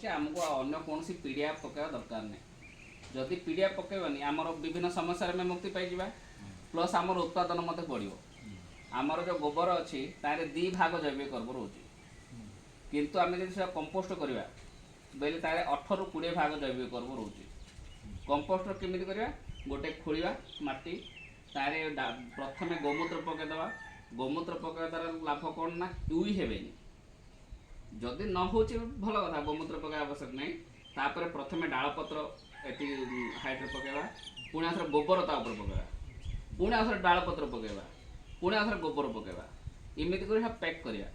होची हमको अन्य कोनसी पीडिया पकेवा दरकार नहीं जदि पीडिया पकेबानी आमर विभिन्न समस्या में मुक्ति पाई प्लस आमर उत्पादन मत बढ़ियो आमर जो गोबर अच्छी तारे दी भाग जैविक कर्म रोचे किंतु आम जो कंपोस्ट करवा बोले तारे 18 ରୁ 20 भाग जैविक कर्म रोचे कंपोस्ट केमी करवा गोटे खोलिया माटी तारे प्रथम गोमूत्र पकईदे गोमूत्र पकड़ द्वारा लाभ कौन ना यूई हेबेनी जदि न हो भल कथा गोमूत्र पकड़ा आवश्यक नहीं तापर प्रथम डालपत्र एटी हाइट पकड़ा पुणी आसर गोबर ता ऊपर पकड़ा पुणी आसर डालपत्र पकड़ा पुणी आसर गोबर पकड़ा इमिति कर पैक करिया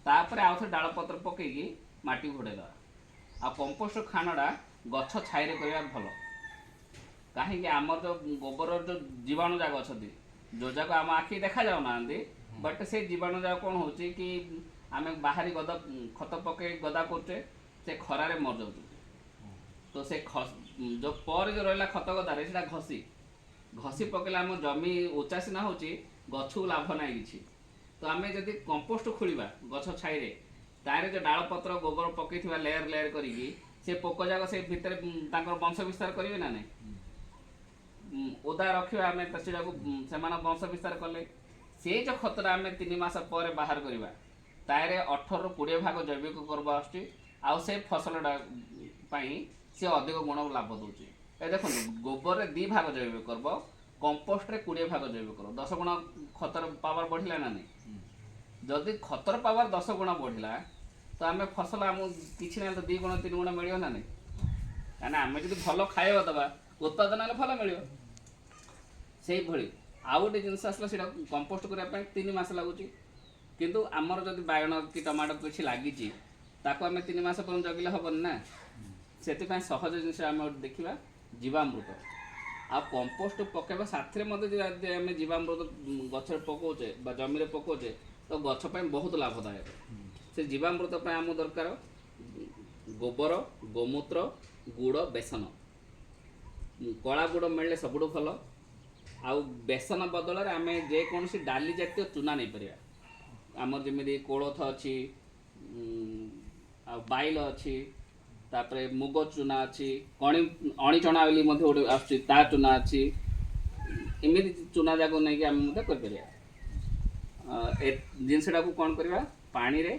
तापर आउ थे डालपत्र पकईकी माटी घोड़ेदा आ कंपोस्ट खानटा गछ छाई करवा भल कहीं आमर जो गोबर जो जीवाणु जाक अच्छा जो जाक आम आखि देखा जाऊना बट से जीवाणु जाक कौन हो कि आम बाहरी गदा खत पके गदा करचे से खरारे मर जाऊ तो से जो पर जो रहा खत गदारे से घसी घसी पकड़े आम जमी उच्चा सीना हो गछ लाभ ना कि तो आम जदि कंपोस्ट खोलिबा गछ छाई तारे जो डाल पत्र गोबर पकई लेयर लेयर करी से पोक जाक से भितर वंश विस्तार करेंगे ना नहीं ओदा रखा आम से वंश विस्तार कले से जो खतरा आम 3 मास पर बाहर करवा तारे 18 ରୁ 20 भाग जैविक कर्म आउ से फसलटा से अधिक गुण लाभ दूसरी ए देखो गोबर 2 भाग जैविक कर्म कंपोस्ट रे 20 भाग जैविक कर्म 10 गुण खतर पावर बढ़ला ना नहीं जदि खतर पावर 10 गुण बढ़ला तो आम फसल आम कि ना तो 2 गुण 3 गुण मिल ना नहीं कहीं आम जो भल खाଇବା दबा उत्पादन भल मिल से भली आउ गोटे जिनस आसला से कंपोस्ट करने 3 मास लगुच किंतु आमर जब बायगण कि टमाटो किसी लगी ताको आम 3 मास पर जगिले हेबन ना से सहज जिनस आम देखा जीवामृत आ कंपोस्ट पकेबा साथी आम जीवामृत गछ पकाउचे जमी पकाउचे तो गछपाई बहुत लाभदायक से जीवामृत आम दरकार गोबर गोमूत्र गुड़ बेसन कला गुड़ मिले सबुठ भल आउ बेसन बदल आम जेकोसी डाली जातीय चूना नहीं पार आमर जमी कोलथ अच्छी बाइल अच्छी तापर मुग चूना अच्छी अणी चना बोली गोटे आसुची ता चूना अच्छी इमिति चूना जाक नहीं आम कर जिनसटा को कौन करवा पानी रे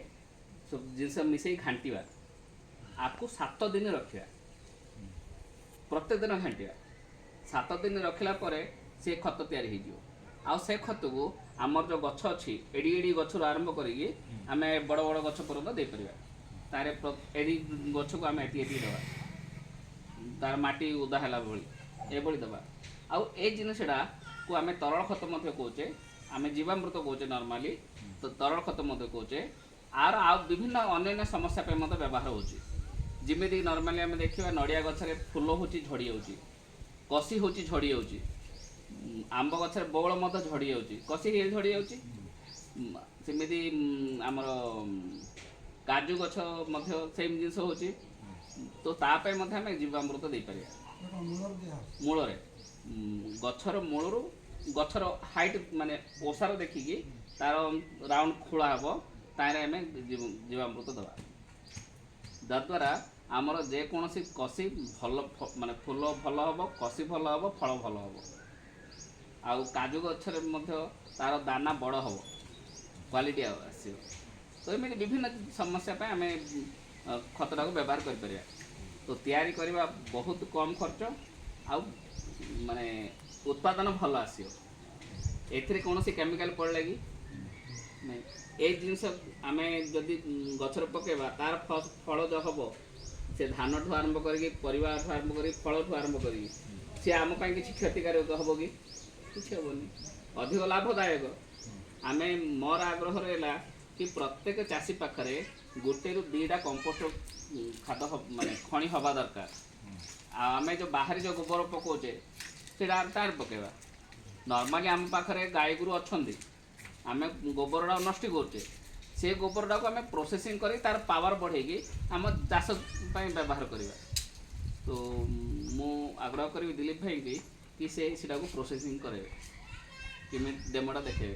सब जिनस मिसई घांटा आपको 7 दिन रखा प्रत्येक दिन घांटा 7 दिन रखला से खत तैयारी हो से खत को आमर जो गछ अच्छी एडी एडी गछ आरंभ करी आम बड़ बड़ गछ पर्यटन दे पार तार एडी गछ को आम एटी दवा तार माटी उदा है भाई ये दवा आउ ए जिनसटा को आम तरल खत कौचे आम जीवामृत कौचे नॉर्मली तो तरल खत कौचे आर आ विभिन्न अन्य समस्या पे व्यवहार होमी नॉर्मली आम देखा नड़िया गछरे फूल हो झड़ी जाऊँगी कसी हो झड़ी जाऊँगी आंब गछरे बौल झड़ी जाऊँगी कसी झड़ी जाऊँगी सेमती आमर काजू गछ सेम जिनस हो तो तापाई आम जीवामृत दे पार मूल गछर मूलर गछर हाइट माने ओसार देखिकी तार राउंड खोला हे तार आम जीवामृत दवा जद्वारा आमर जेकोसी कसी भल माने फूल भल हम कसी भल हम फल भल हम आउ काजू गछरे तार दाना बड़ हम क्वालिटी आस तो एमती विभिन्न समस्या आम खतटा को व्यवहार कर तो तैयारी करवा बहुत कम खर्च आउ माने उत्पादन भल आसो ए कौन केमिकल पड़े कि नहीं ए जिनस आम जदि गछर पकेबा तार फल जो हम से धान ठू आरंभ करी परिवा ठू आरंभ करी फल ठू आरंभ करी सी आम कि क्षतिकारक हम कि किसी हेनी अधिक लाभदायक आम मोर आग्रह रहा कि प्रत्येक चाषी पाखे 1 ରୁ 2ଟା कंपोस्ट खाद माने खणी हवा दरकार आम जो बाहरी जो गोबर पकाउचे से तार पकेबा नॉर्मली आम पाखे गाई गुरु अच्छा आम गोबरटा नष्ट करुचे से गोबरटा को आम प्रोसेसिंग कर तार पावर बढ़ेगी आम चाष व्यवहार करवा तो मु आग्रह करी दिलीप भाई कि से प्रोसेसिंग करे कि डेमोटा देखे